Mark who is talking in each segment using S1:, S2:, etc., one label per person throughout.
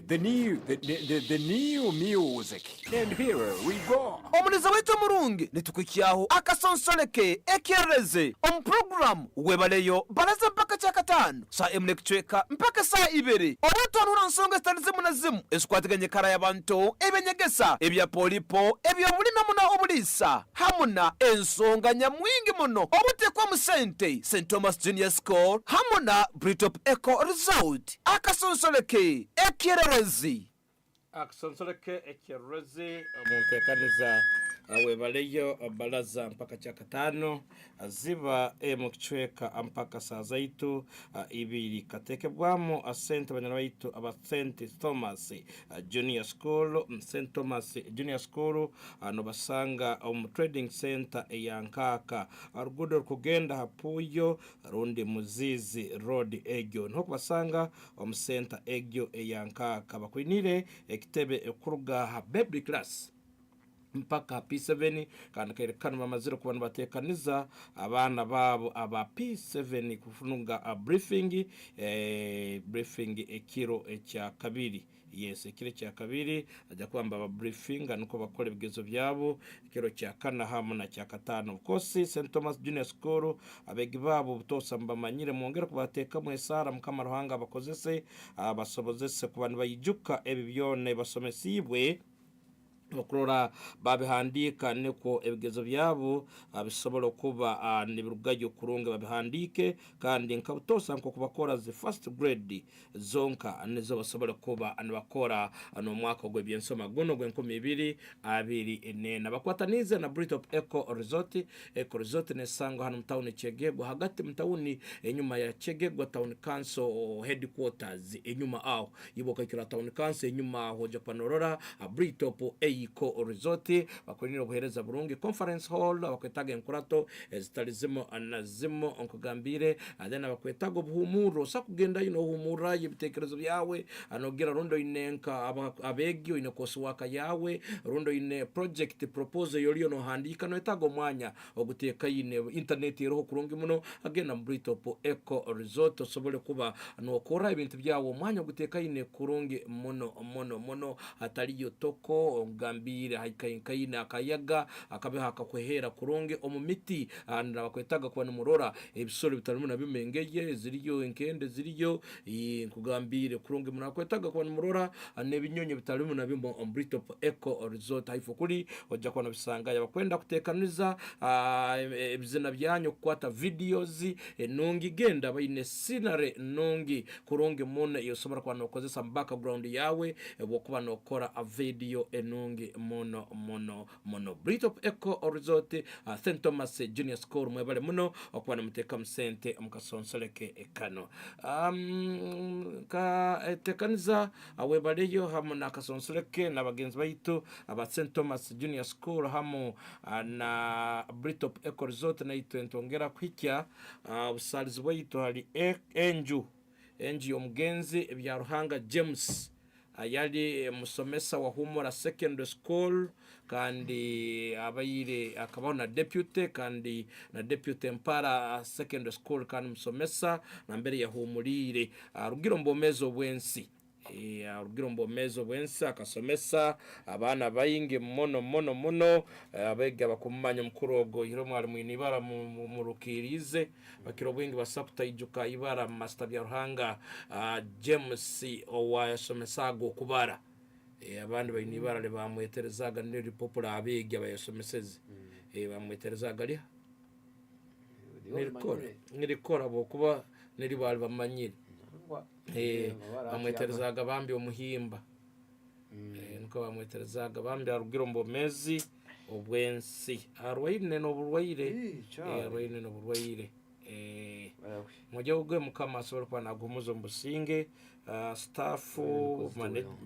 S1: the new music. And here we go.
S2: Omuliza wetu murungi nitukwikiyaho akasonsoleke Ekyererezi program webaleyo balaza mpaka cyakatano saa emule kucweka mpaka saa ibiri obuto anura nsonga zitanizimu na zimu esukwatiganye kara y'abantu ebenyegesa ebya polipo ebyo bulina muna obulisa hamuna ensonga nyamwingi muno obutekwa mu sente St. Thomas Junior School hamuna Britop Eco Result akasonsoleke Ekyererezi
S3: akasonsoleke Ekyererezi omuntekaniza webaleyo balaza mpaka cyakatano ziba mu kichweka mpaka saa zaitu ibiri katekebwamo St. banyana baitu aba St. Thomas Junior School St. Thomas Junior School no basanga mu trading center yankaka arugudo kugenda hapuyo rundi muzizi road egyo nko basanga mu center egyo yankaka bakwinire ekitebe kuruga baby class mpaka P7 kandi kerekana mamaziro ku bantu batekaniza abana babo aba P7 kufununga briefing ekiro ekya kabiri yes ekiro kya kabiri ajya kwamba briefing nuko bakora ibigezo byabo ekiro kya kana hamuna kya katano kosi St. Thomas Junior School abegi babo butosa mbamanyire mwongera kubateka mwesara mukamaruhanga bakozese basobozese ku bantu bayijuka ebibyone basomesibwe okurora babihandika niko ebigezo byabo bisobora kuba nibirugayo kurunga babihandike kandi nkabutosa nko kubakora the first grade zonka nizo basobora kuba anabakora no mwaka gwe byensoma guno gwe 2024 bakwatanize na Britop Eco Resort nesango hano mtauni Chegego hagati mtauni enyuma ya Chegego Town Council headquarters enyuma aho iboka kira Town Council enyuma hoja panorora Britop Eco Resort bakonira buhereza burungi conference hall bakwetaga enkurato ezitalizimo anazimo onkugambire adena bakwetaga buhumuro sakugenda ino humura y'ibitekerezo byawe anogira rundo inenka abegyo inokoso waka yawe rundo ine project proposal yoliyo no handika no etago mwanya oguteka ine internet yeroho kurungi muno agenda Britop Eco Resort sobole kuba no kora ibintu byawo mwanya oguteka ine kurungi muno ataliyo toko gambire haikayinkayina akayaga akabihaka kwehera kurunge omumiti bakwetaga kwa numurora ebisoro bitarimo nabimengeye ziriyo enkende ziriyo kugambire kurunge munakwetaga kwa numurora nebinyonye bitarimo nabimo Britop Eco Resort haifukuri ojja kwa nabisanga yabakwenda kutekaniza ebizina byanyu kwata videos nongi genda bayine scenery nongi kurunge mona iyo sobora kwa nokozesa background yawe bokuba nokora a video enongi mono Britop Eco Resort St. Thomas Junior School mwebale muno okwana muteka msente mukasonsoleke ekano ka tekaniza awebaleyo hamuna kasonsoleke na bagenzi baitu aba St. Thomas Junior School hamu na Britop Eco Resort na itu entongera kwikya usalizi baitu hali enju omugenzi bya Ruhanga James ayali musomesa wa Humura Secondary School kandi abayire akabona deputy kandi na deputy Mpara Secondary School kandi musomesa na mbere ya Humurire rugiro mbomezo bwensi rugiro mbomezo bwensi akasomesa abana bayinge mono abega bakumanya mkurogo hiro mwari mwinibara mu rukirize bakiro bwingi basaputa ijuka ibara master bya Ruhanga James owayasomesago kubara abandi bayinibara le bamweterezaga ne popular abega bayasomeseze bamweterezaga ali nirikora bokuba niri bali bamanyire bamweterezaga bambi omuhimba nko bamweterezaga bambi arugiro mbomezi obwensi arwaine no burwaire arwaine no burwaire mujya ugwe mukama asoro kwa nagumuzo mbusinge staff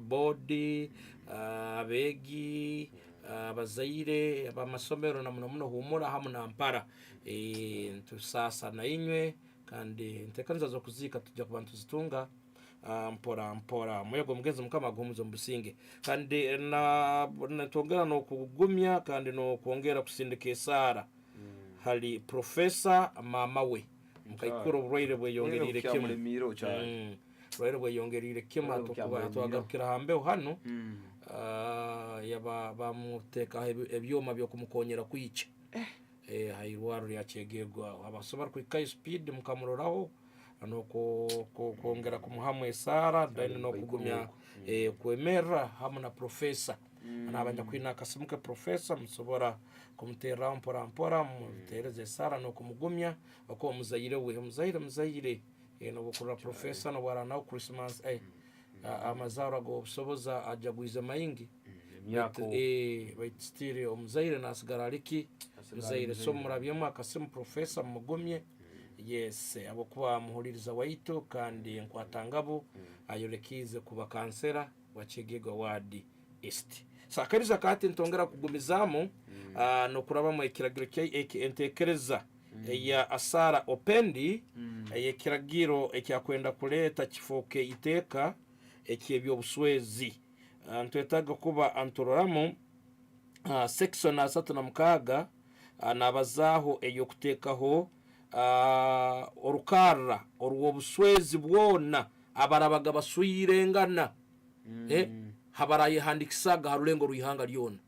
S3: board abegi abazaire abamasomero na muno humura hamuna Mpara ntusasa na inywe kandi ntekanza zo kuzika tujya ku bantu zitunga mpora mwego mugenzi mukama gumuzo mbusinge kandi na tongera no kugumya kandi no kuongera kusindike Sara hali professor mama we mukayikuro burwaire bwe yongerire kimwe rero bweyongerire kema tukuba tuhagarukira hambeho hano yaba bamuteka ebyoma byo kumukonyera kwica hairwaru yacyegegwa abasobara kwikaye speed mukamuroraho no kongera kumuhamwe sara then no kugumya kwemera hamwe na professor anabanja kwina kasimuke professor musobora kumutera mpora mutereze sara no kumugumya bako muzayire muzayire no bukura professor no bara na Christmas amazara go soboza ajagwiza mayingi myako baitstire omuzayire nasigarariki muzayire so murabyemo akasimu professor mugumye yes abo kuba muhuririza waito kandi nkwatangabo ayolekize kuba kansera wachegega wadi east sakariza kati ntongera kugumizamo no kuraba mu ekiragiro Ekyererezi ya asara opendi ekiragiro ekyakwenda kuleta kifoke iteka ekyebyo buswezi ntwetaga kuba antororamo section 36 nabazaho eyo kutekaho orukara orwo buswezi bwona abarabaga basuyirengana habaraye handikisaga harulengo ruihanga lyona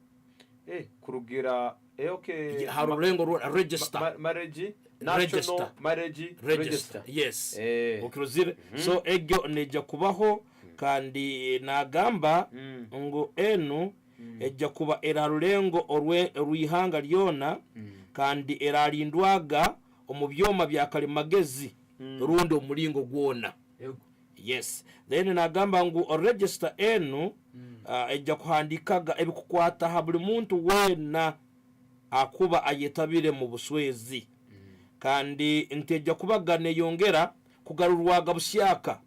S4: kurugira okay
S3: harulengo register
S4: marriage
S3: national
S4: marriage
S3: register yes okirozire so egyo neja kubaho kandi nagamba ngo enu ejja kuba erarulengo ruihanga lyona kandi eralindwaga omubyoma bya kalimagezi rundo omulingo gwona yes then nagamba ngu register enu ejja kuhandikaga ebikukwata ha buli muntu wena akuba ayetabire mu buswezi kandi ntejja kubagane yongera kugarurwaga busyaka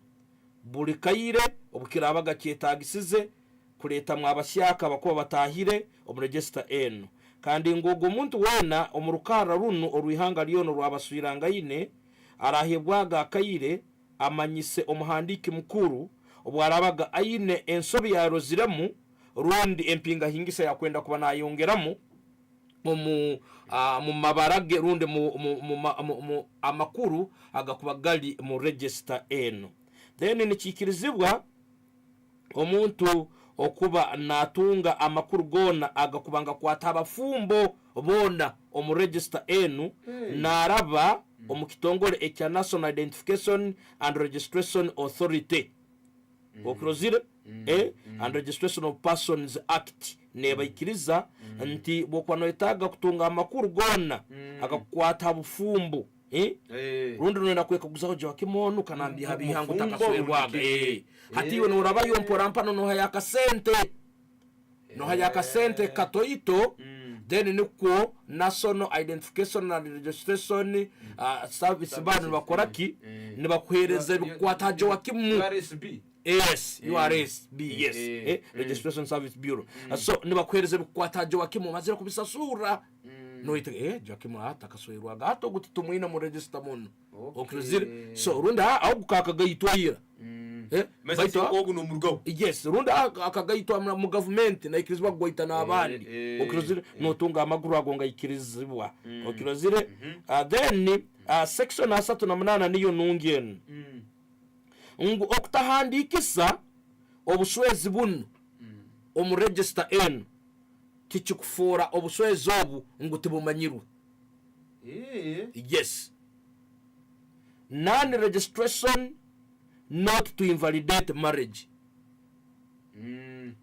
S3: buli kayire obukirabaga kyetagisize kuleta mwabashyaka bakuba batahire omu register enu kandi ngogo muntu wena omurukara runo oruihanga lyono rwabasuyiranga ine arahebwaga akayire amanyise omuhandiki mukuru obwarabaga aine ensobi yaroziremu rundi empinga hingisa yakwenda kuba nayongeramu mu mabarage rundi mu amakuru agakuba gali mu register eno then nikikirizibwa omuntu okuba natunga amakuru gona agakubanga kwata abafumbo bona omu register enu naraba omukitongole ekya National Identification and Registration Authority okrozire and Registration of Persons Act nebaikiriza nti bokwano etaga kutunga amakuru gona agakwata abufumbo rundi nenda kweka guzaho jwa kimonu kanambia habihangu takaswerwaga hati iwe norabayo mporampano no hayaka sente katoito then niko National Identification and Registration Service banu bakoraki nibakuhereza bikwataje wakimu yes URSB yes Registration Service Bureau so nibakuhereza bikwataje wakimu mazira kubisasura no ite Joakim atakaswerwaga hato gututumwina mu register muno okruzire so runda agukakaga yitwira
S4: message ogu no murugabo
S3: yes runda akagayitwa mu government na ikirizwa goita nabandi okruzire no tunga amaguru agonga ikirizibwa okruzire then section 38 niyo nungyen ngo okutahandikisa obuswezi buno omu register en tichukufora obuswezi obu ngo tibumanyirwe yes non-registration not to invalidate marriage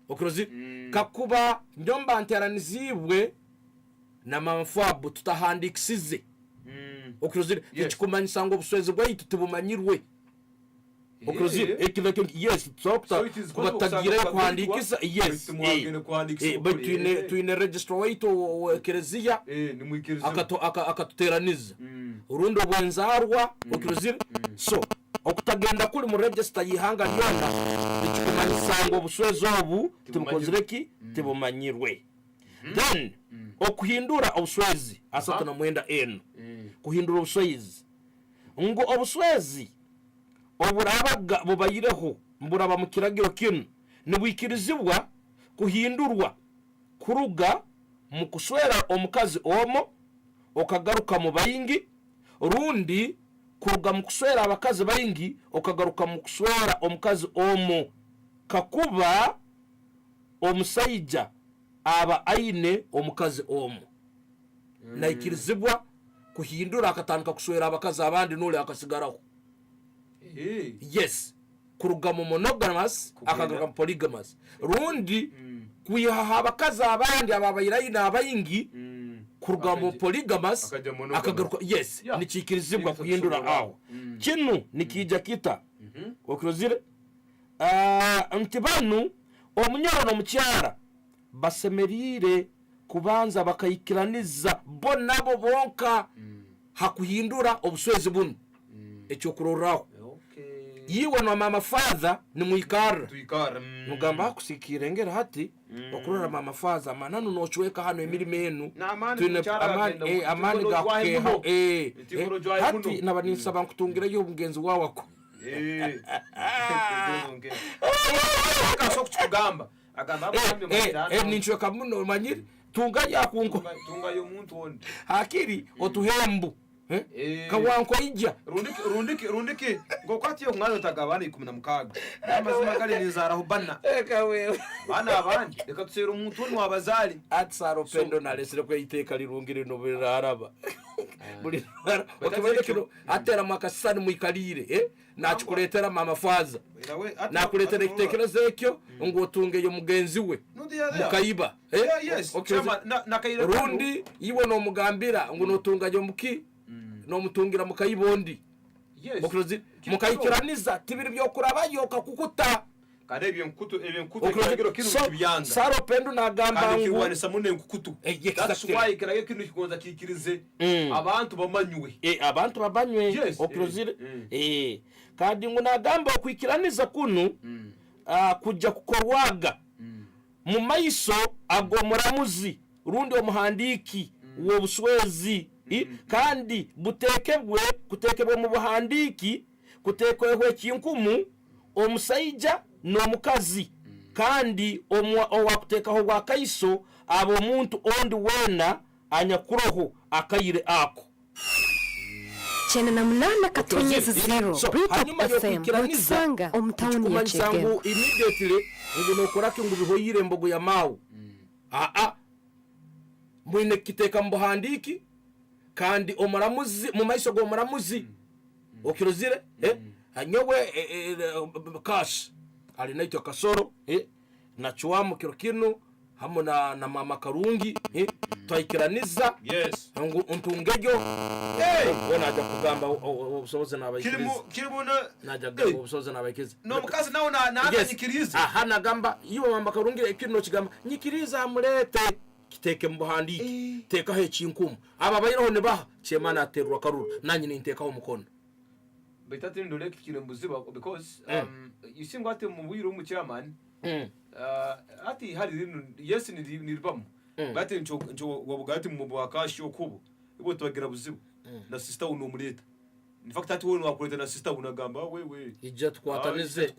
S3: okrozi kakuba njomba nteranizibwe na mamfabu tutahandikisize okrozi tichukumanyisa ngo obuswezi bwaitu tibumanyirwe okrozi ekiveke yes tsokta kubatagira kuhandikisa yes but tuine register waitu Ekyererezi akatuteraniza urundo bwenzarwa okrozi so okutagenda kuli mu register yihanga lyona tichukumanyisa ngo obuswezi obu tibukozireki tibumanyirwe then okuhindura obuswezi asatu na mwenda eno kuhindura obuswezi ngo obuswezi oburabaga bubayireho mburaba mu kiragiro kino nibwikirizibwa kuhindurwa kuruga mu kuswera omukazi omo okagaruka mu bayingi rundi kuruga mu kuswera abakazi bayingi okagaruka mu kuswera omukazi omo kakuba omusayija aba aine omukazi omo naikirizibwa kuhindura akatandika kuswera abakazi abandi nole akasigaraho. Yes, kuruga mu monogamous akagaruka mu polygamous. Rundi kuyihaha abakazi abandi ababayirayina abayingi kuruga mu polygamous akagaruka. Yes, nikikirizibwa kuhindura aho. Kinu nikija kita okirozire ntibanu omunyoro no mukyara basemerire kubanza bakayikiraniza bo nabo bonka hakuhindura obuswezi bunu ekyo kuroraho. Yiwe no mama father ni muikara mugamba hakusikire ngera hati okurora mama father mananu no chweka hano emirimo enu amani gakeho hati nabanisaba nkutungira yo mugenzi wawako
S4: kaso kugamba agamba
S3: ninchweka muno manyiri tunga yakungo
S4: tunga yo muntu wonde
S3: hakiri otuhembu kawanko ijja
S4: rundiki ngo kwati yo mwana utagabana 16 amazima kale nizaraho bana
S3: wewe
S4: bana abandi reka tusera umuntu w'u abazali
S3: atsaro pendo nalesere ko iteka lirungire no biraraba muri okibone kino atera makasani muikalire nachukuletera mama faza nakuletera ikitekerezo ekyo ngo utunge yo mugenzi we mukayiba rundi yibo no mugambira ngo notunga yo muki no mutungira mukayibondi okrozi mukayikiraniza tibiri byo kurabayo kakukuta
S4: kare ebyo nkutu kagero kinu kibyanza
S3: saro pendo nagamba ngo
S4: kiwanisa mune nkukutu that's why kirage kinu kigonza kikirize abantu bamanywe
S3: abantu babanywe okrozi kandi ngo nagamba kwikiraniza kunu kujja kukorwaga mu maiso agomuramuzi rundi omuhandiki wo buswezi kandi kutekebwe mu buhandiki kutekweho kinkumu omusayija no mukazi kandi owakutekaho gwa kaiso abo muntu ondi wena anyakuroho akayire ako
S5: chena na mlana katonyeza 0 FM Mutsanga omutawuni ya Chegero
S3: immediately ngo nokorake ngo bihoyire mbogo ya mawu mwine kiteka mu buhandiki kandi omuramuzi mu maiso go muramuzi okirozire anyowe cash ali naito kasoro na chuamu kirokino hamo na mama karungi twayikiraniza ngo untungejo wona aja kugamba obusoboze nabayikiza
S4: kirimo
S3: naja gamba obusoboze nabayikiza
S4: no mukazi nawo na nyikiriza
S3: hana gamba yibo mama karungi ekino kigamba nyikiriza amulete kiteke mbuhandiki teka he chinkumu aba bayiraho ne baha chemana aterwa karuru nanyi ninteka ho mukono
S4: betati ndole kikire mbuziba because you see ngwate mu buyiro mu chairman ati hari rino yes ni ribamu bati ncho wabugati mu bwakashi okubo ibo tubagira buzibu na sister uno muleta in fact ati wonu wakuleta na sister unagamba wewe
S3: ijja twatanize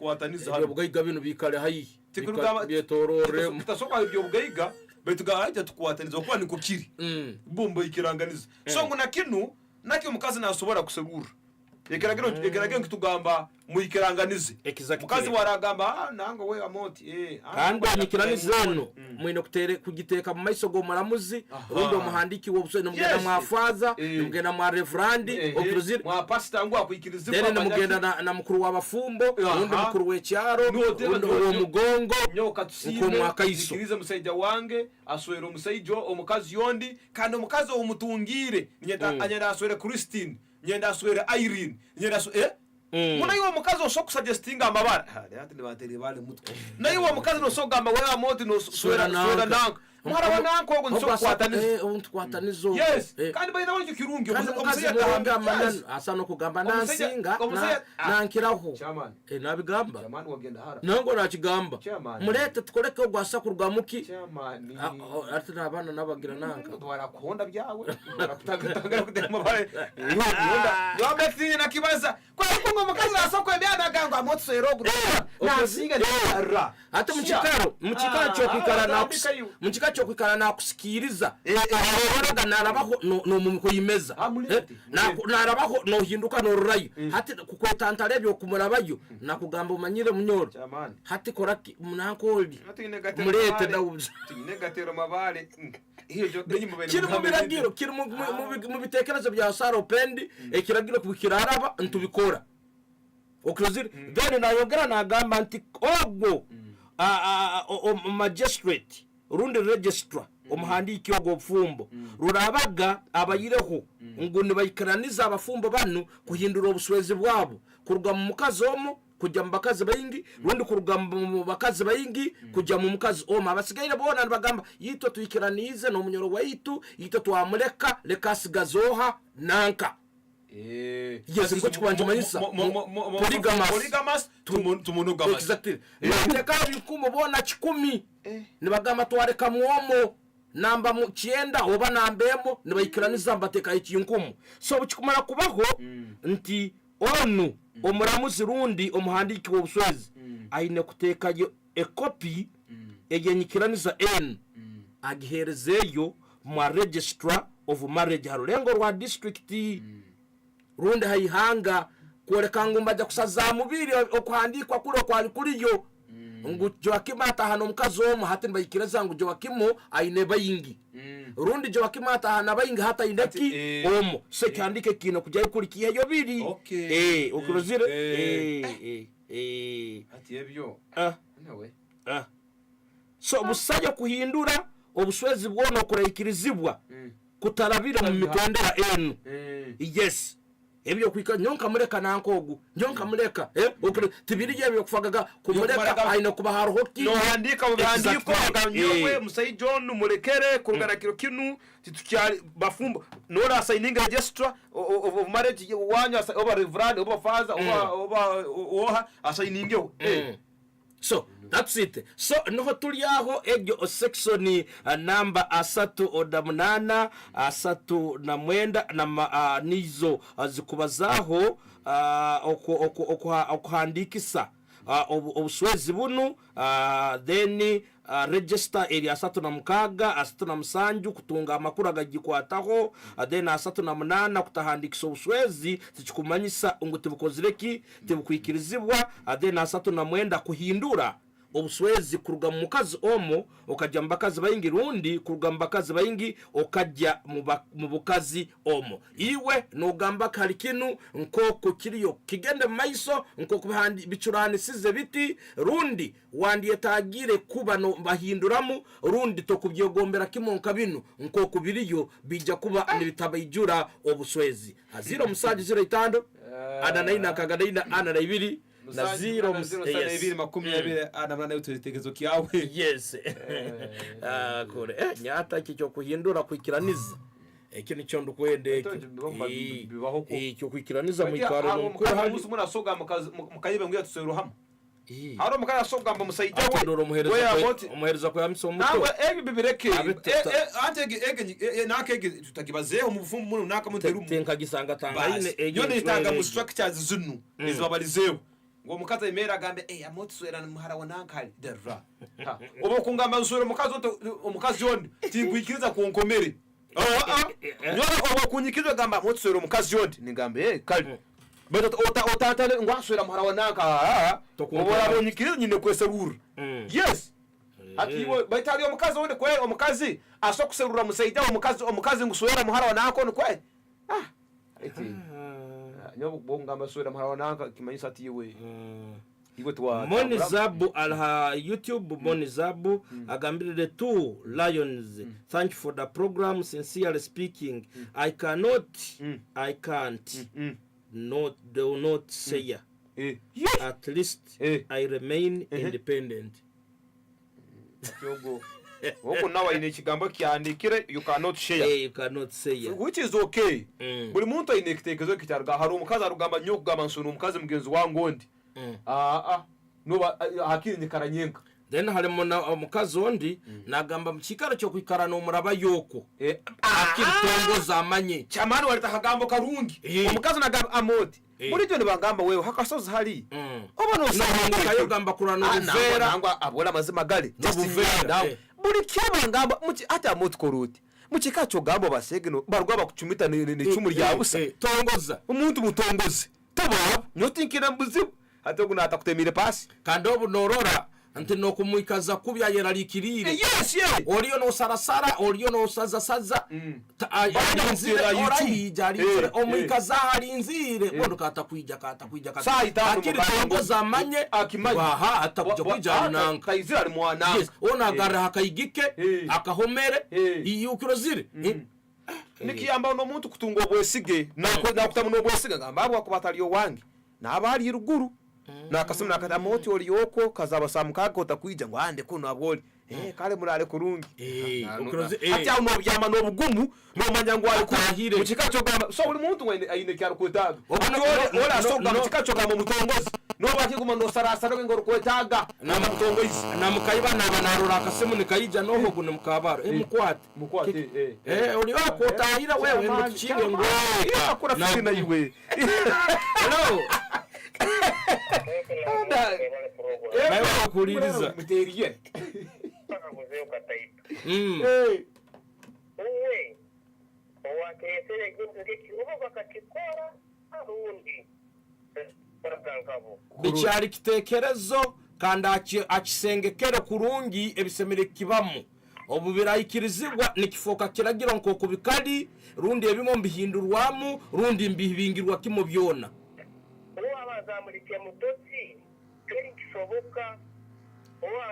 S3: ibyo bugayiga bino bikale hayi byetorore
S4: mutasoka ibyo bugayiga betuga ajya tukwataniza kwa niko kiri bombo ikiranganiza so ngo nakinu nakyo mukazi nasobora kusegura ekeragero kitugamba muyikiranganize mukazi waragamba nango we amoti
S3: kandi anyikiranize mwino kutere kugiteka mu maiso go maramuzi rundo muhandiki wo buswe nomugenda mwafaza nomugenda mwa reverend okiruzira
S4: mwa pastor ngo akuyikiriza
S3: dene nomugenda na mukuru w'abafumbo rundo mukuru w'ecyaro rundo wo mugongo
S4: nyoka tusine akayikiriza musayija wange aswera umusayija omukazi yondi kandi omukazi wo mutungire nyenda aswera Christine nyenda aswera Irene nyenda muna yiwo mukazi osoko suggestinga amabara hati ni bateri bale mutwe na yiwo mukazi no sogamba wewe amoti no swera nanko mara wananko ngo nso
S3: kwatanizo
S4: yes kandi bayina wanyu kirungi
S3: omukazi gahanga manana asano kugamba nansinga nankiraho nabigamba
S4: chairman wagenda hara
S3: nango nakigamba mulete tukoleke gwasa kurwa muki
S4: chairman
S3: ati nabana nabagira nanka
S4: twara kuhonda byawe barakutagara kudema bare yonda yombe na kibaza kwa ngo mukazi asoko ebyana gangwa motsero gutya nasinga ra
S3: ate mukikaro cyo kwikara nakusikiriza oraga narabaho no mumiko yimeza narabaho no hinduka no rurayo hati kukwetantare byo kumurabayo nakugamba umanyire munyoro hati koraki munankoldi murete dawuzi
S4: negatero mabale
S3: kiri mu biragiro kiri mu bitekerezo bya saropendi ekiragiro kubikiraraba ntubikora okrozire then nayogera nagamba nti ogwo magistrate rundi registrar umuhandiki ogwo bufumbo rurabaga abayireho ngo nibayikaraniza abafumbo bano kuhindura obuswezi bwabo kuruga mu mukazi omo kujya mu bakazi bayingi rundi kuruga mu bakazi bayingi kujya mu mukazi omo abasigaye bona bagamba yito tuyikiranize no munyoro wa yito twamureka reka sigazoha nanka yes ngo kikwanje manisa
S4: polygamous tumunugamous
S3: exactly ndeka bikumubona 10 nibagamba twareka muomo namba mu 9 oba nambemo nibayikiraniza mbateka ikinkumu so bukikumara kubaho nti onu omuramuzi rundi omuhandiki w'obuswezi aine kutekayo copy egenyikiraniza n agiherezeyo mu registrar of marriage harurengo rwa district rundi hayihanga kwereka ngo mbajya kusaza mubiri okuhandikwa kuro kwali kuriyo ngo Joakim atahana omukazi omu hati bayikireza ngo Joakim aine bayingi rundi Joakim atahana bayingi hata indeki omu se cyandike kino kujya ikurikiye yo biri okurozire
S4: ati ebyo nawe
S3: so busajya kuhindura obuswezi bwono kurekirizibwa kutarabira mu mitondera enu yes ebyo kwika nyonka mureka nankogu nyonka mureka okure tibiri yebyo kufagaga kumureka aino kuba haruhoki
S4: no handika ubandiko aganywe musayi John murekere kurugana kiro kinu titukyali bafumbo no ra signing register of marriage wanya over reverend over father over assigningeho
S3: so that's it so no tuliaho egyo section number 3 na mwenda na nizo zikubazaho okuhandikisa obuswezi bunu then register area 36 na musanju kutunga amakuru agagikwataho then 38 kutahandikisa obuswezi tikikumanyisa ngo tibukozireki tibukwikirizibwa then 39 kuhindura obuswezi kuruga mu mukazi omo okajya mu bakazi bayingi rundi kuruga mu bakazi bayingi okajya mu bukazi omo iwe nogamba kali kinu nkoko kiriyo kigende mu maiso nkoko bicuranisize biti rundi wandiye tagire kuba no bahinduramu rundi to kubyogombera kimonka bino nkoko biriyo bijja kuba nibitabayijura obuswezi aziro musaji 05 ana 9 akagadaina ana 2 na 0
S4: makumyabiri anamana uturitegezo kiawe
S3: yes kore nyata cyo kuhindura kwikiraniza eki nicyo ndukwende cyo kwikiraniza mu ikaro
S4: ko hamusi muna soga mukayibe ngo yatusero hamwe haro mukaya soga mba musayija we
S3: umuhereza ko yamiso muto
S4: nawe egi bibireke ege nakege tutagibazeho mu bufumbu muno nakamuterumu
S3: tenka gisanga tangayine
S4: yo nitanga mu structures zinu izabalizeho ngo mukaza imera gambe amotswera muhara wonankali derra obo kungamba nswera mukazi yondi tingwikiriza kunkomere yo obo kunyikiza gamba amotswera mukazi yondi ningambe kali beto otatale ngwaswera muhara wonanka obo abonyikiriza nyine kweserura yes atiwo baitali omukazi wonde kwe omukazi asokuserura musaida omukazi nguswera muhara wonanko ni kwe eti nyobo bonga maswera mharanaka kimanyisa ati iwe twa
S3: Monizabu alha YouTube Monizabu agambirire two lions thank you for the program sincerely speaking I can't do not say at least I remain independent
S4: yogo woko nawa ine kigambo kyandikire you cannot say which is okay buri muntu ine kitekezo kitarga hari umukaza rugamba nyoko gamba nsunu umukazi mugenzi wangu ndi no hakiri ndikaranyenka
S3: then harimo na omukazi ondi nagamba mukikaro cyo kwikarana omuraba yoko akiritongoza amanye
S4: chamani waleta hagambo karungi omukazi nagamba amoti muri byo nibangamba wewe hakasozi hari obona
S3: usanga yogamba kurana ubuvera
S4: nangwa abona amazima gale ubuvera muri kyabangamba muki ata amoti koruti mukika cyo gambo basegeno barwa bakucumita ne cumu rya busa
S3: tongoza
S4: umuntu mutongoze taba nyotinkira mbuzibu ate kunata kutemire pasi
S3: kandi obu norora ante no kumwikaza kubya yerarikirire
S4: yes
S3: oriyo no sarasara oriyo no saza ayanzira orayijari omwikaza harinzire bondo kata kwijja akiri tongoza amanye aha atakuja kwijana nanka
S4: kayizira ari mwana
S3: yes ona gara hakayigike akahomere iyukirozire
S4: nikiyamba no muntu kutungo bwesige nakutamuno bwesige ngamba abo kubataliyo wangi nabali iruguru nakasema nakata moti oliyoko kazaba samukaga otakwija ngo ande kuno aboli kale murale kurungi ati uno byama no bugumu no manyango ali kuhire mukikacho gamba so buli muntu wende ayine kyaro kwetaga ola so gamba mukikacho gamba mutongozi no bati kuma no sarasara ngoro kwetaga na mutongozi
S3: na mukayiba nabanarura akasemu nikayija no hogo ne mukabaro
S4: mukwate
S3: oliyoko otahira wewe mukichiwe ngo
S4: akura fitina yiwe
S3: hello
S4: Ewa kuliriza
S3: muteriye
S6: Muzeo kataipa. Wakesere gintu kikiruho bakakikora arundi. Barakankabo.
S3: Bicyari kitekerezo kandi akisengekere kurungi ebisemere kibamu. Obu birayikirizibwa nikifoka kiragira nko kubikadi rundi ebimo mbihindurwamu rundi mbihingirwa kimo byona.
S6: Bazamurikiye mutotsi kiri kisoboka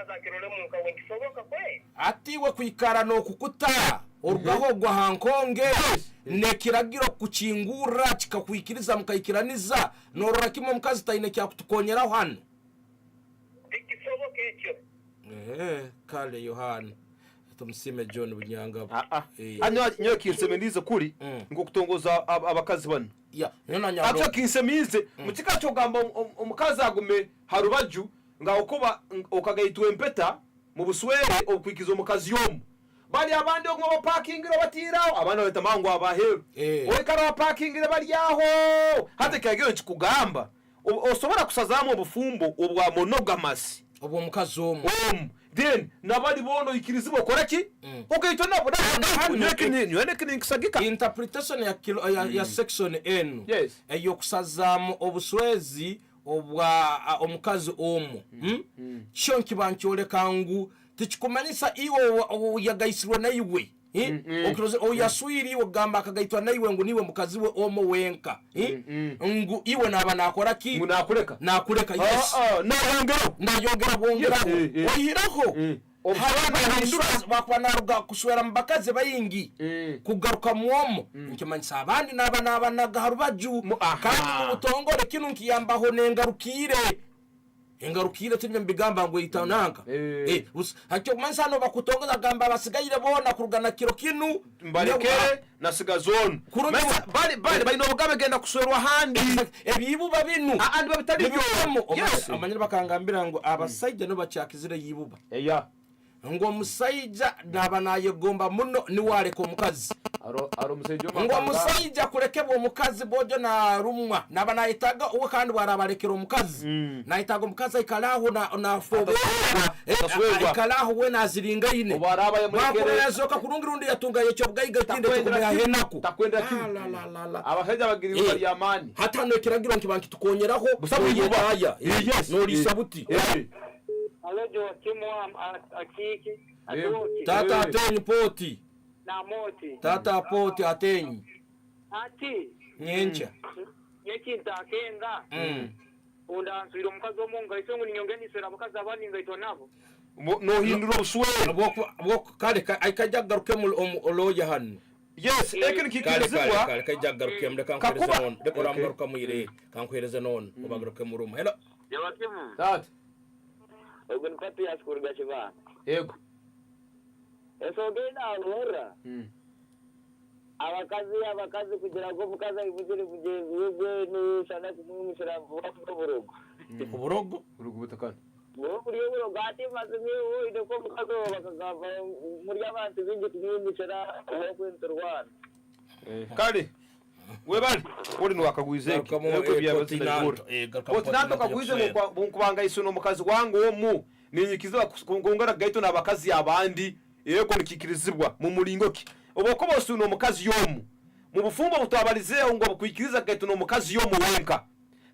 S6: zakirole mu kawe kisoboka kwe
S3: atiwe kwikara no kukuta urugahogwa hankonge nekiragiro kucingura kikakwikiriza mukayikiraniza norora kimo mukazi tayine kyakutukonyeraho hano
S6: ikisoboka ekyo
S3: kale Yohana tumusime John Bunyangabo
S4: nyo kinsemenize kuri ngo kutongoza abakazi bano acho kinsemize mukikacho gamba omukazi agume harubaju nga okuba okagayitwe empeta mu buswere okwikiza omukazi yomu bali abandi ngo parkingira batiraho abana betamango abaheru oyikara parkingira bali aho hate kagero kikugamba osobora kusazamo obufumbo obwa monogamous
S3: obwo mukazi omu
S4: then nabali bono ikirizibwa koraki okayitwa nabo nyo kisagika
S3: interpretation ya section N eyo kusazamo obuswezi obwa omukazi omu cyo nkibancyole kangu tikikumanyisa iwo yagaisirwa nayiwe okiroze oyaswiri ogamba akagaitwa nayiwe ngo niwe mukazi we omo wenka ngu iwe naba nakora ki nakureka yes nayongera bongeraho oyiraho bakwana kuswera mbakaze bayingi kugaruka muomo nkimanyisa abandi naba nagarubaju kandi mu butongore kinu nkiyambaho nengarukire tunye mbigamba ngo itananga hacyo kumanisa no bakutongoza gamba basigayire bona kurugana kiro kinu
S4: mbarekere nasigazone bali no bugabe genda kuswerwa handi
S3: ebibuba binu
S4: andi babitari byo
S3: amanyira bakangambira ngo abasajja no bacakizire yibuba ngo musayija naba nayegomba muno ni ware ko mukazi
S4: aro musayija
S3: ngo musayija kurekebwa umukazi bojo na rumwa naba nayitaga uwe kandi warabarekera umukazi nayitaga umukazi ikalaho na fobe ikalaho we naziringa ine bakora yazoka kurungira undi yatungaye cyo bwayiga tinde tukumya henaku
S4: takwenda abaheja bagirira bari amani
S3: hata no kiragira nkibanki tukonyeraho
S4: busabuye
S3: baya no lisabuti
S6: alojo kimo akiki atoti
S3: tata atenyi poti
S6: na moti
S3: tata poti atenyi
S6: ati
S3: nyencha
S6: ntakenga unda nswiro mukazi omunga isongo ninyongeni sera mukazi abandi ngaitwa nabo
S4: no hinduro buswere
S3: bwo kale aikajagaruke mu oloya hano
S4: yes ekini kikizibwa
S3: kale kajagaruke mde kankweleza non de koramgaruka muire kankweleza non ubagaruke mu ruma hello
S6: yabakimu
S4: tat
S6: ogun pati askurga chiba
S4: ego
S6: eso gena alora abakazi kugira ngo mukaza ibugire mugenzi we ni sana kumwisira vuba kuborogo
S3: uborogo
S4: urugubutakana
S6: bo kuri yo gati mazimwe wo ide ko mukazo bakagava muri abantu bindi tubimishira wo kwenturwana
S4: kale webali uri nwakagwize kotinanto kagwize mu kubanga isuno mukazi wangu wo mu ninyikiza kungara gaito n'abakazi abandi yego nikikirizibwa mu muringo ki oboko bose uno mukazi yomu mu bufumbo butabalize ngo bukwikiriza gaito no mukazi yomu wenka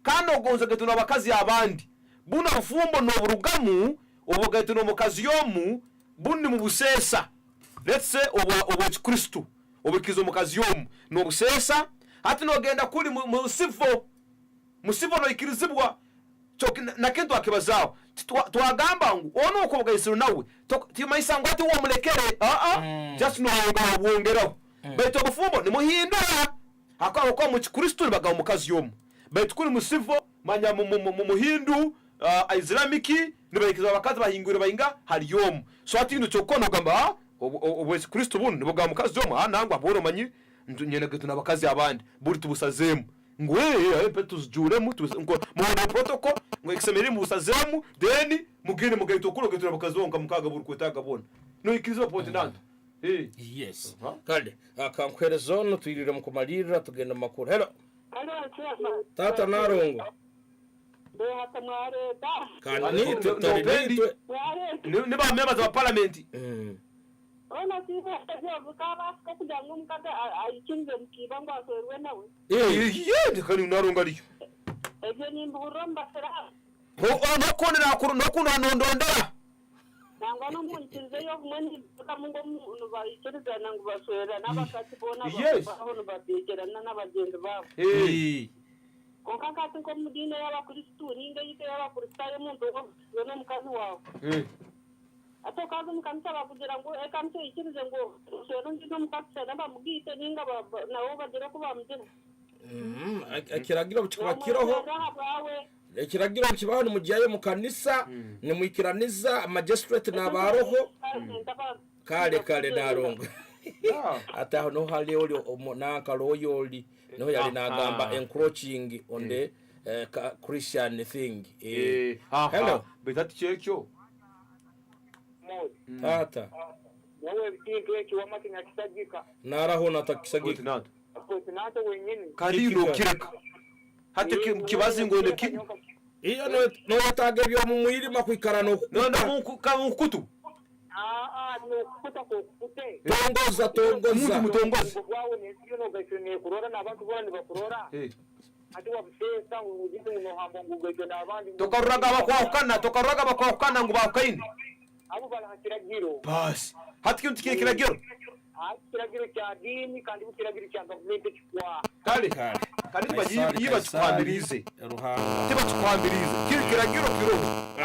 S4: kandi ogonze gaito n'abakazi abandi buna bufumbo no burugamu obo gaito no mukazi yomu bunni mu busesa let's say obo Kristo obikizo mukazi yomu no busesa hati no genda kuri musivo no ikirizibwa choki na kento akibazaho twagamba ngo ono uko bugayisiro nawe timayisangwa ati wo mulekere just no wongeraho beto bufumbo ni muhindura akaba ko mu Kristo baga mukazi yomu beto kuri musivo manya mu muhindu islamiki nibayikiza abakazi bahingura bayinga hari yomu so ati ndo cyokono gamba obo Kristo bun niboga mukazi yomu nangwa boro manyi nyene getu nabakazi abandi buri tubusazemu ngwe petus juremu ngo mu protocol ngo examine mu busazemu then mugine mugahita ukuro getu nabakazonga mukaga buri kwetaga bona no ikirizo point nanto
S3: yes kale akankwerezo no tuyirire mu kumalira tugenda makuru hello tata narongo
S6: hata mwareta
S3: kandi tutarindwe
S4: ni ba members of parliament
S6: ona sibo bukaba kugira ngo mukaka ayikinze mukiba ngo asorwe nawe
S4: kandi naronga ariyo
S6: eje nimburo mbasera
S4: no konera kuru no kuna ndondondera
S6: nangwa no munkinze yo kumwe kamungo muntu bayikiriza nangu baswera nabakati bona baho babegerana n'abagenzi babo konkaka ko mudine y'abakristo ninge yite y'abakristo muntu wo mukazi wawe atokaza mukansaba kugira ngo ekanse ikirize ngo sero ndino mukatse nabamugite ninga nawo bagera ko bamugena
S3: akiragira kikaba kiroho ekiragira kibaho ni mugiye mu kanisa ni mwikiraniza magistrate nabaroho kale naronga ataho no hali oli omonaka royoli no yali nagamba encroaching on the Christian thing hello
S4: betati chekyo
S3: tata
S6: wowe bikintu eki wamakinya kisagika
S3: naraho natakisagika
S6: nato wenyine
S4: kandi no kireka hati kibazi ngo neki
S3: iyo no watage byo mu mwirima kwikarano
S4: no mukutu
S6: no kuta ko kute
S3: tongoza
S4: mutongoza
S6: wawe ne sino gaitone kurora nabantu bandi bakurora ati wabusesa ngudite no hambo ngugwe nabandi
S4: tokaruraga bakwahukana ngo bakaine
S6: abo barahakiragiro
S4: bas hati kintu kiragiro
S6: kiragiro cya dini kandi kiragiro cya government kwa
S4: kale yiba twambirize ruhanga tiba twambirize kiragiro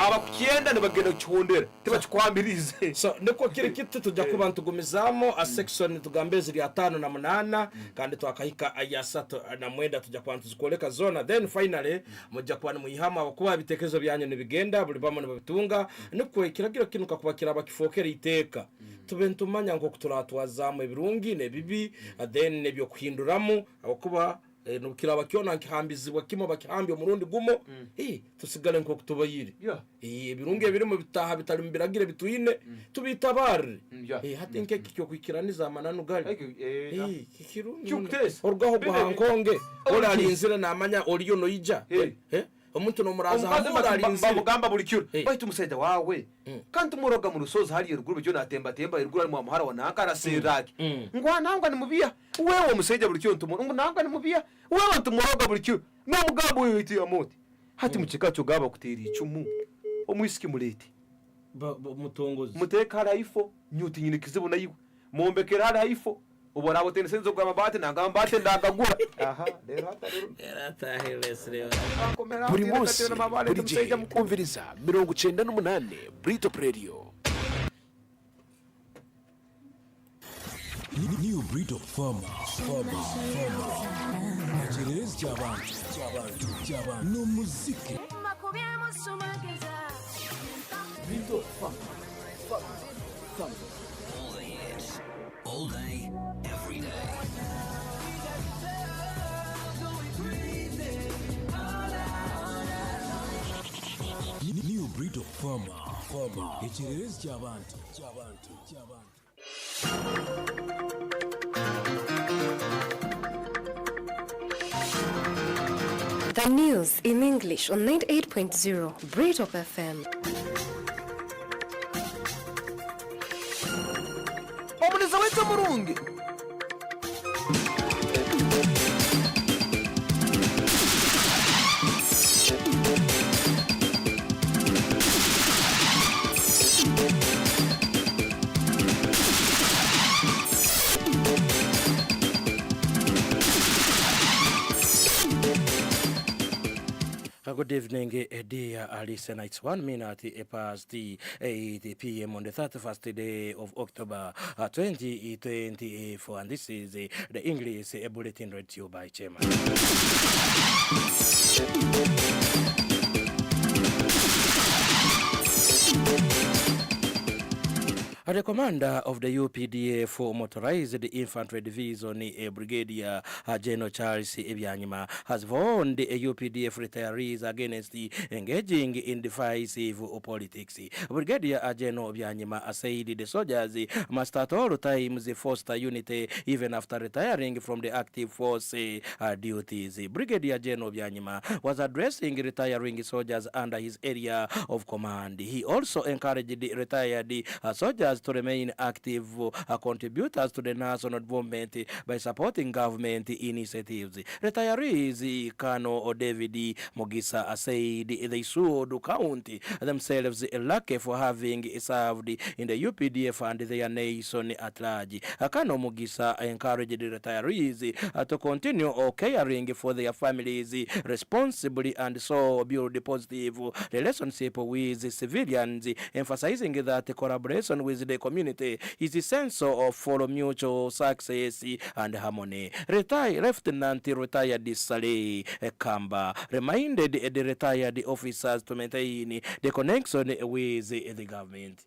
S4: abakucyenda nibagenda cyondera tiba twambirize
S3: so ndiko kirikiti tujya kubantu gumizamo a section tugambeze ya 5 na 8 kandi twakahika aya 3 na 9 tujya kwantu zikoleka zona then finally mujya kwana muyihama bakuba bitekerezo byanyu nibigenda buri bamwe babitunga niko kiragiro kinuka kubakira bakifokera iteka tubentumanya ngo kuturatwazamu ibirungi ne bibi then nebyo kuhinduramo abakuba nukira bakiona nkihambizibwa kimo bakihambi umurundi gumo tusigale nko kutubayire ibirungi birimo bitaha bitarimbiragire bituyine tubitabare hatinke kicyo kwikiraniza amananu gari kikirungi orgaho guhankonge orarinzira namanya oriyo no ija omuntu no muraza
S4: bamugamba buri cyuro bahita umusayida wawe kandi umuroga mu rusoza hari ruguru byo natemba iruguru mu muhara wa nakara serage ngo nangwa ni mubiya wewe umusayida buri cyuro ntumuntu ngo nangwa ni mubiya wewe ntumuroga buri cyuro no mugabo witi ya moti hati mu kikacho gaba kutera icumu omwisiki murete
S3: mutongozi
S4: muteka harayifo nyuti nyine kizibona yiwe mombekera harayifo ubona abo tense nzo kwa mabate nangambate ndagagura rero
S3: Ekyererezi
S1: buri munsi buri gihe kumviriza 98 Brito Radio.
S7: New breed of farmers. Ekyererezi cy'abantu no muziki. Breed of farmers. All day, every day. New breed Brito Farmer. Ekyererezi ky'abantu.
S5: The news in English on 98.0 Britop FM.
S2: omuliza wete murungi
S3: Good evening, dear listener. It's 1 minute past 8 p.m. on the 31st day of October 2024, and this is the English Bulletin read to you by Chairman. The commander of the UPDF Motorized Infantry Division, Brigadier General Charles Ebyanyima, has warned the UPDF retirees against engaging in divisive politics. Brigadier General Ebyanyima said the soldiers must at all times foster unity even after retiring from the active force duties. Brigadier General Ebyanyima was addressing retiring soldiers under his area of command. He also encouraged the retired soldiers to remain active contributors to the national development by supporting government initiatives. Retirees Colonel David Mogisa said they should count themselves lucky for having served in the UPDF and their nation at large. Colonel Mogisa encouraged the retirees to continue caring for their families responsibly and so build positive relationship with civilians, emphasizing that collaboration with the community is essential for mutual success and harmony. Lieutenant retired Saleh Kamba reminded the retired officers to maintain the connection with the government.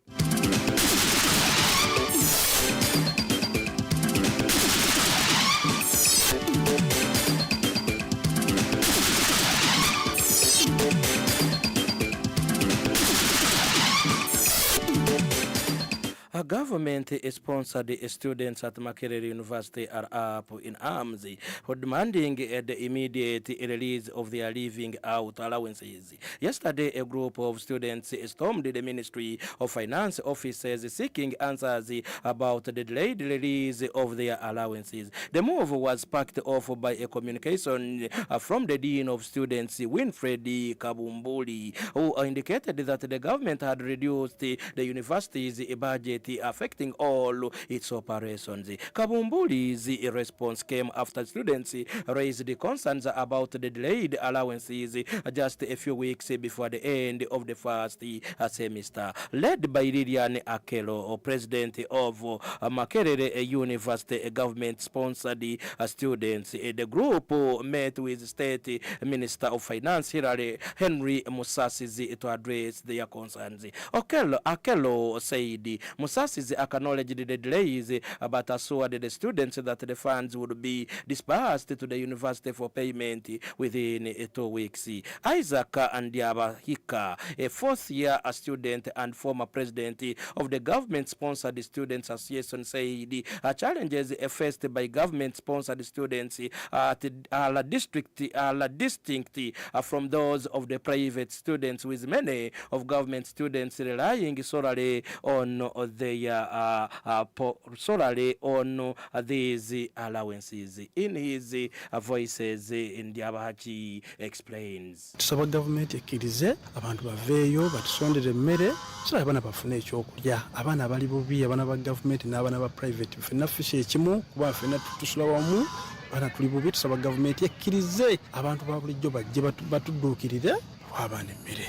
S3: A government-sponsored students at Ekyererezi University are up in arms for demanding the immediate release of their living out allowances. Yesterday, a group of students stormed the Ministry of Finance offices seeking answers about the delayed release of their allowances. The move was sparked off by a communication from the Dean of Students, Winfred Kabumbuli, who indicated that the government had reduced the university's budget affecting all its operations. Kabumbuli's response came after students raised concerns about the delayed allowances just a few weeks before the end of the first semester. Led by Lilian Akelo, president of Ekyererezi University government-sponsored students, the group met with State Minister of Finance Henry Musasizi to address their concerns. Akelo said Musasizi acknowledged the delays but assured the students that the funds would be disbursed to the university for payment within 2 weeks. Isaac Andiaba Hika, a fourth-year student and former president of the government-sponsored Students Association, said challenges faced by government-sponsored students are distinct from those of the private students, with many of government students relying solely on these allowances. In his voices, Ndiabahachi explains.
S8: Tusaba government ekkirize abantu baveeyo batusondere emmere so abaana bafune ekyokulya. Abaana bali bubi, abaana ba government n'abaana ba private ffenna fisi ekimu kuba ffenna tusula wamu. Abaana tuli bubi, tusaba government ekkirize abantu ba bulijjo bajje batudduukirire abaana emmere.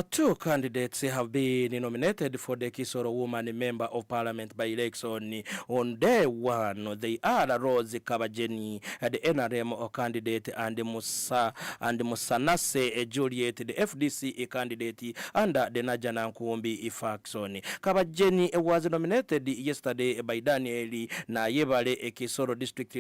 S3: Two candidates have been nominated for the Kisoro Woman Member of Parliament by election on day one. They are Rose Kabajeni, the NRM candidate, and Musanase Juliet, the FDC candidate, under the Najana Nkumbi faction. Kabajeni was nominated yesterday by Daniel Nayebale, Kisoro District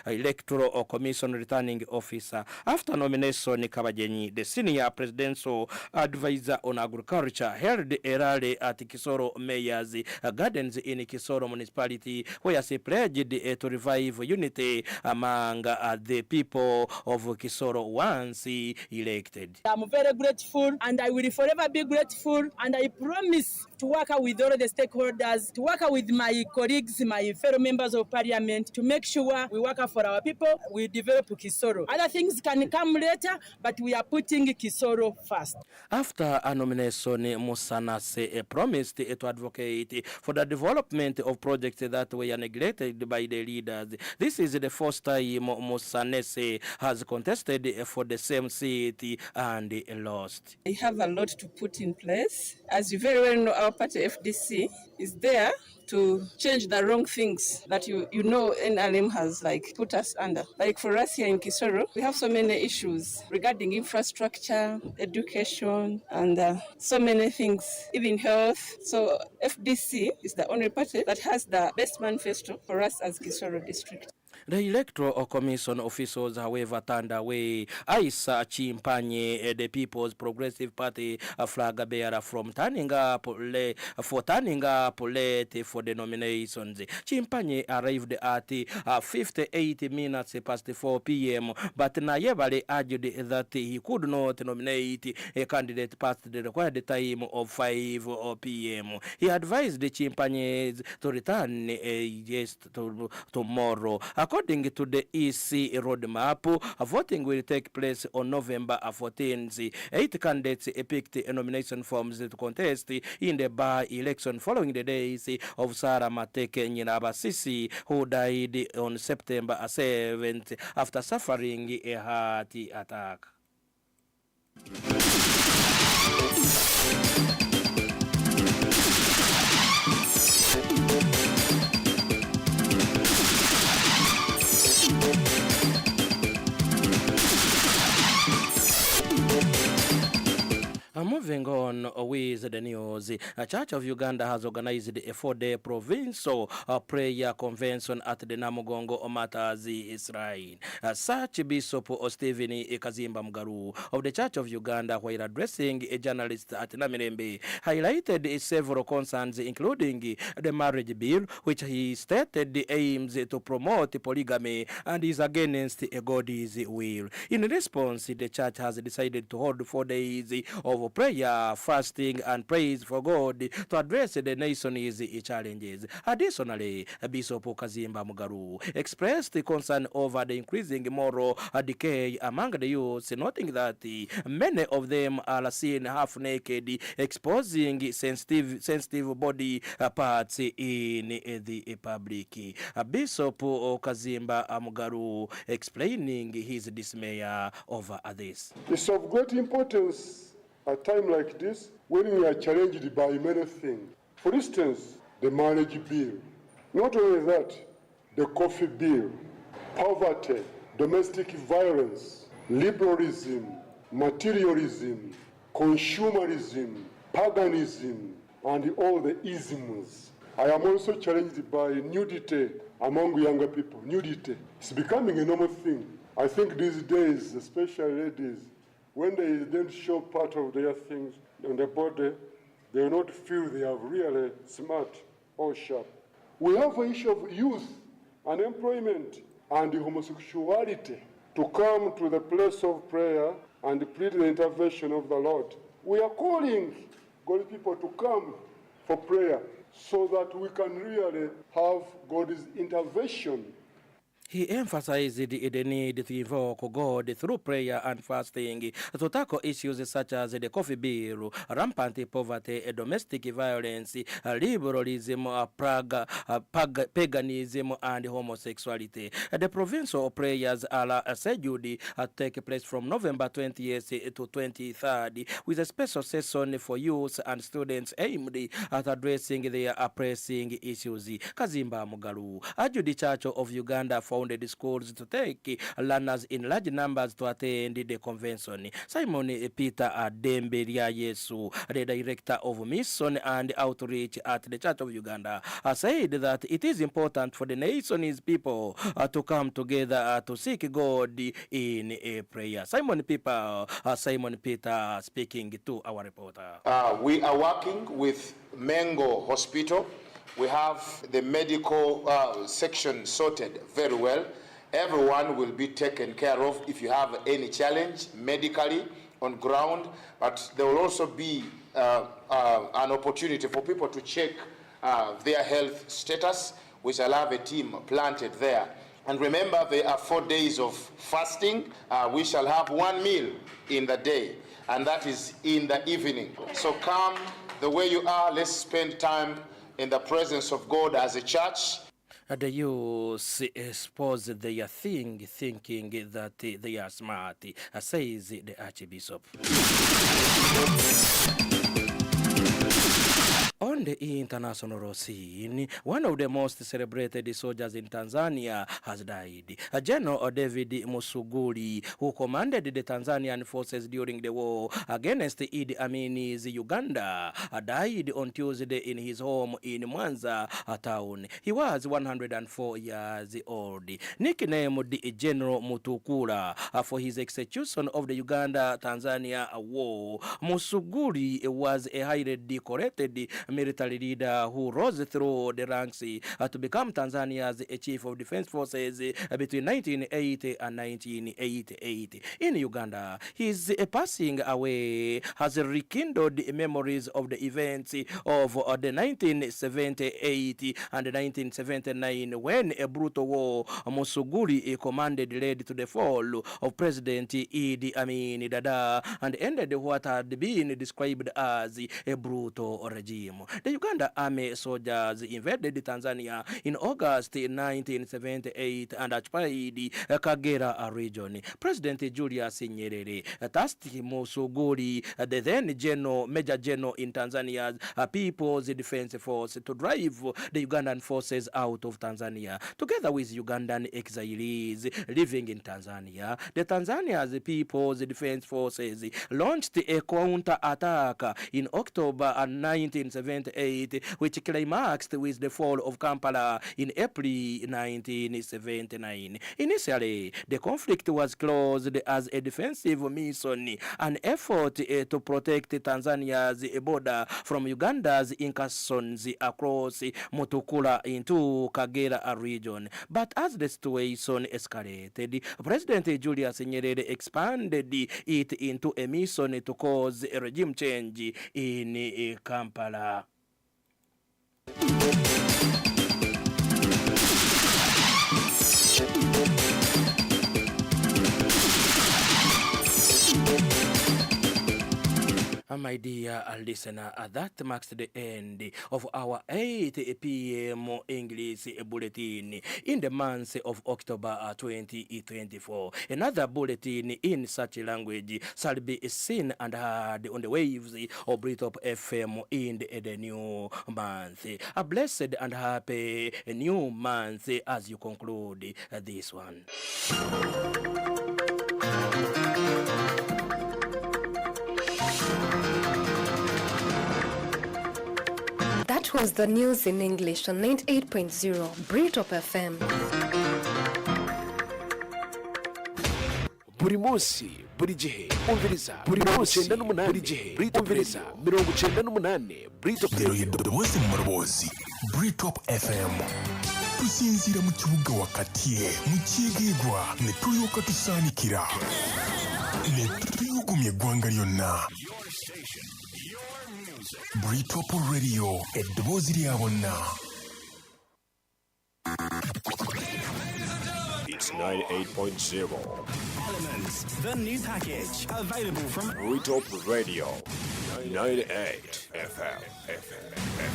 S3: Electoral Commission returning officer. After nomination, Kabajeni, the senior presidential advisor on agriculture, held a rally at Kisoro Mayor's Gardens in Kisoro municipality, where she pledged to revive unity among the people of Kisoro once elected.
S9: I'm very grateful, and I will forever be grateful, and I promise to work with all the stakeholders, to work with my colleagues, my fellow members of parliament, to make sure we work for our people, we develop Kisoro. Other things can come later, but we are putting Kisoro first.
S3: After a nomination, Musanase promised to advocate for the development of projects that were neglected by the leaders. This is the first time Musanase has contested for the same seat and lost.
S9: I have a lot to put in place. As you very well know, our party FDC is there to change the wrong things that you know NRM has put us under. Like for us here in Kisoro, we have so many issues regarding infrastructure, education, and so many things, even health. So FDC is the only party that has the best manifesto for us as Kisoro district.
S3: The Electoral Commission officials, however, turned away Isa Chimpanye, the People's Progressive Party flag bearer, from turning up late for the nominations. Chimpanye arrived at 58 minutes past 4 p.m., but Nayebale argued that he could not nominate a candidate past the required time of 5 p.m. He advised the Chimpanyes to return tomorrow. According to the EC roadmap, voting will take place on November 14th. 8 candidates picked nomination forms to contest in the by-election following the days of Sarah Mateke Nyinabasisi, who died on September 7th after suffering a heart attack. Moving on with the news, a Church of Uganda has organized a 4-day provincial prayer convention at the Namugongo Omatazi Shrine. Such Bishop Stephen Kazimba Mugaru of the Church of Uganda, while addressing a journalist at Namirembe, highlighted several concerns, including the marriage bill, which he stated aims to promote polygamy and is against God's will. In response, the church has decided to hold 4 days of prayer, fasting, and praise for God to address the nation's challenges. Additionally, Bishop Kazimba Mugaru expressed concern over the increasing moral decay among the youth, noting that many of them are seen half naked, exposing sensitive body parts in the public. Bishop Kazimba Mugaru explaining his dismay over this.
S10: It's of great importance at a time like this, when we are challenged by many things. For instance, the marriage bill. Not only that, the coffee bill, poverty, domestic violence, liberalism, materialism, consumerism, paganism, and all the isms. I am also challenged by nudity among younger people. Nudity. It's becoming a normal thing. I think these days, especially ladies, when they don't show part of their things on the body, they will not feel they are really smart or sharp. We have an issue of youth, unemployment, and homosexuality to come to the place of prayer and plead the intervention of the Lord. We are calling God's people to come for prayer so that we can really have God's intervention.
S3: He emphasized the need to invoke God through prayer and fasting to tackle issues such as the coffee bill, rampant poverty, domestic violence, liberalism, paganism, and homosexuality. The provincial prayers are scheduled to take place from November 20th to 23rd, with a special session for youth and students aimed at addressing their pressing issues. Kazimba Mugalu, the Church of Uganda founded schools to take learners in large numbers to attend the convention. Simon Peter Ademberia Yesu, the director of mission and outreach at the Church of Uganda, said that it is important for the nation's people to come together to seek God in a prayer. Simon Peter speaking to our reporter.
S11: We are working with Mengo Hospital. We have the medical section sorted very well. Everyone will be taken care of if you have any challenge medically on ground, but there will also be an opportunity for people to check their health status. We shall have a team planted there. And remember, there are 4 days of fasting. We shall have one meal in the day, and that is in the evening. So come the way you are. Let's spend time in the presence of God as a church.
S3: The youth expose their thinking that they are smart, says the Archbishop. On the international scene, one of the most celebrated soldiers in Tanzania has died. General David Musuguri, who commanded the Tanzanian forces during the war against Idi Amin's Uganda, died on Tuesday in his home in Mwanza town. He was 104 years old. Nicknamed General Mutukula for his execution of the Uganda-Tanzania war, Musuguri was a highly decorated military leader who rose through the ranks to become Tanzania's chief of defense forces between 1980 and 1988. In Uganda, his passing away has rekindled memories of the events of the 1978 and 1979 when a brutal war Musuguri commanded led to the fall of President Idi Amin Dada and ended what had been described as a brutal regime. The Uganda Army soldiers invaded Tanzania in August 1978 and occupied Kagera region. President Julius Nyerere tasked Musuguri, the then Major General in Tanzania's People's Defense Force, to drive the Ugandan forces out of Tanzania. Together with Ugandan exiles living in Tanzania, the Tanzania's People's Defense Forces launched a counter-attack in October 1978, which climaxed with the fall of Kampala in April 1979. Initially, the conflict was closed as a defensive mission, an effort to protect Tanzania's border from Uganda's incursions across Mutukula into Kagera region. But as the situation escalated, President Julius Nyerere expanded it into a mission to cause a regime change in Kampala. My dear listener, that marks the end of our 8 p.m. English bulletin in the month of October 2024. Another bulletin in such language shall be seen and heard on the waves of Britop FM in the new month. A blessed and happy new month as you conclude this one.
S5: That was the news in English on 98.0 Britop FM.
S1: Buri munsi, buri gihe, umviriza, buri munsi, buri gihe, umviriza, 98 Britop
S7: Dodozi Morobozi, Britop FM. Tusinzira mu kibuga wakati, mu kigigwa, ne tuyoka tusanikira. Ne tuyugumye gwanga lyonna. Britop Radio, Dodozi lyabonna.
S1: It's 98.0.
S12: Elements, the new package, available from
S1: Britop Radio, 98 FM.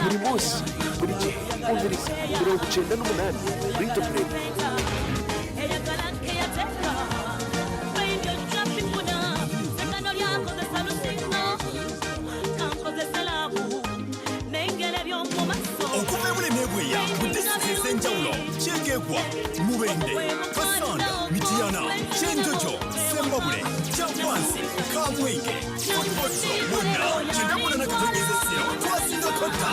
S1: Buri munsi, buri gihe, umviriza 98 Britop Radio.
S12: okuva ebulemebweya mu disitulikiti ez'enjawulo kyegegwa mubende kasanda mitiyana kyenjojo sembabule kyakwansi kamwenge otoso wonna kyendamuna nakategezesero twasinga kota